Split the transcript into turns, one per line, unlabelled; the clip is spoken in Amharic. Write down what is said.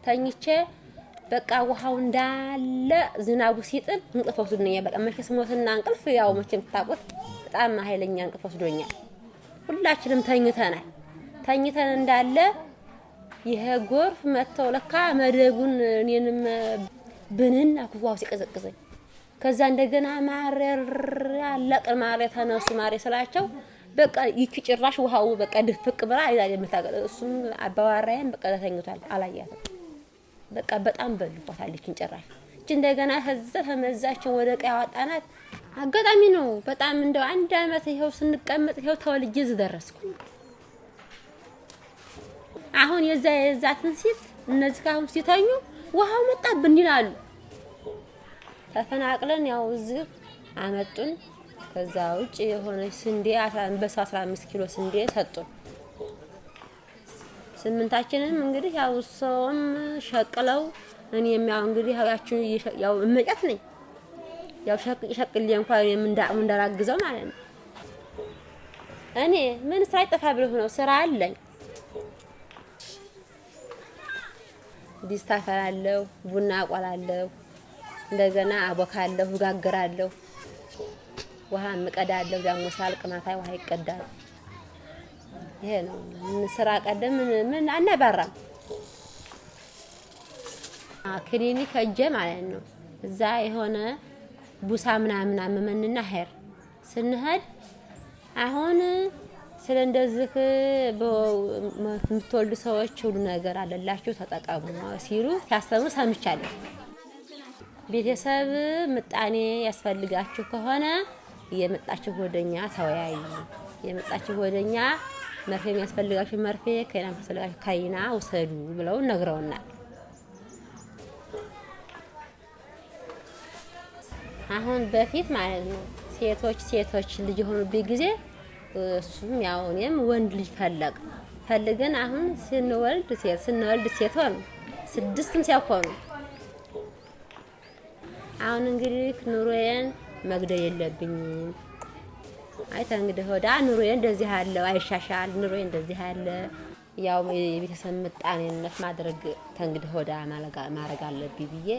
ተኝቼ በቃ ውሃው እንዳለ ዝናቡ ሲጥል እንቅልፍ ወስዶኛል። በቃ መቼስ ሞትና እንቅልፍ ያው መቼም ታውቁት በጣም ኃይለኛ እንቅልፍ ወስዶኛል። ሁላችንም ተኝተናል። ተኝተን እንዳለ ይሄ ጎርፍ መተው ለካ መደቡን እኔንም ብንን አኩዋው ሲቀዘቅዘኝ ከዛ እንደገና ማረር ያለቀ ማረ ተነሱ ማረ ስላቸው በቃ ይክ ጭራሽ ውሃው በቃ ድፍቅ ብላ አይዛ የምታቀለ እሱም አባዋራዬን በቃ ተኝቷል አላያትም። በቃ በጣም በልቆታለችን ጭራሽ እቺ እንደገና ከዛ ተመዛችን ወደ ቀይ አወጣናት። አጋጣሚ ነው በጣም እንደው አንድ አመት ይሄው ስንቀመጥ ይሄው ተወልጄ ዝደረስኩ። አሁን የዛትን ሲት እነዚህ ካሁን ሲተኙ ውሃው መጣብን ይላሉ። ተፈናቅለን ያው እዚህ አመጡን። ከዛ ውጪ የሆነ ስንዴ 15 ኪሎ ስንዴ ሰጡን። ስምንታችንም እንግዲህ ያው ሰውም ሸቅለው እኔም ያው እንግዲህ ያው እመጫት ነኝ ያው ሸቅል እንኳን የምንዳም እንዳላግዘው ማለት ነው። እኔ ምን ስራ ይጠፋ ብለው ነው ስራ አለኝ። ዲስታ አፈላለሁ፣ ቡና አቆላለሁ፣ እንደገና አቦካለሁ፣ ጋግራለሁ፣ ውሃ እቀዳለሁ። ደግሞ ሳልቅ ማታ ውሃ ይቀዳል። ይሄ ነው ስራ ቀደም ምን አናባራም። ክሊኒክ ሄጄ ማለት ነው እዛ የሆነ ቡሳ ምናምን አመመንና ሄር ስንሄድ አሁን ስለ እንደዚህ በምትወልዱ ሰዎች ሁሉ ነገር አለላችሁ ተጠቀሙ ሲሉ ሲያስተምሩ ሰምቻለሁ። ቤተሰብ ምጣኔ ያስፈልጋችሁ ከሆነ የመጣችሁ ወደኛ ተወያዩ፣ የመጣችሁ ወደኛ መርፌ የሚያስፈልጋችሁ መርፌ ከይና ያስፈልጋችሁ ከይና ውሰዱ ብለው ነግረውናል። አሁን በፊት ማለት ነው ሴቶች ልጅ ሆኑብኝ ጊዜ እሱም ያው እኔም ወንድ ልጅ ፈልገን አሁን ስንወልድ ሴት ሆኑ 6ም ሲያኮኑ አሁን እንግዲህ ኑሮዬን መግደል የለብኝም። አይታ እንግዲህ ወዳ ኑሮዬ እንደዚህ አለ አይሻሻል ኑሮዬ እንደዚህ አለ ያው የቤተሰብ ምጣኔነት ማድረግ ተንግዲህ ወዳ ማረግ አለብኝ ብዬ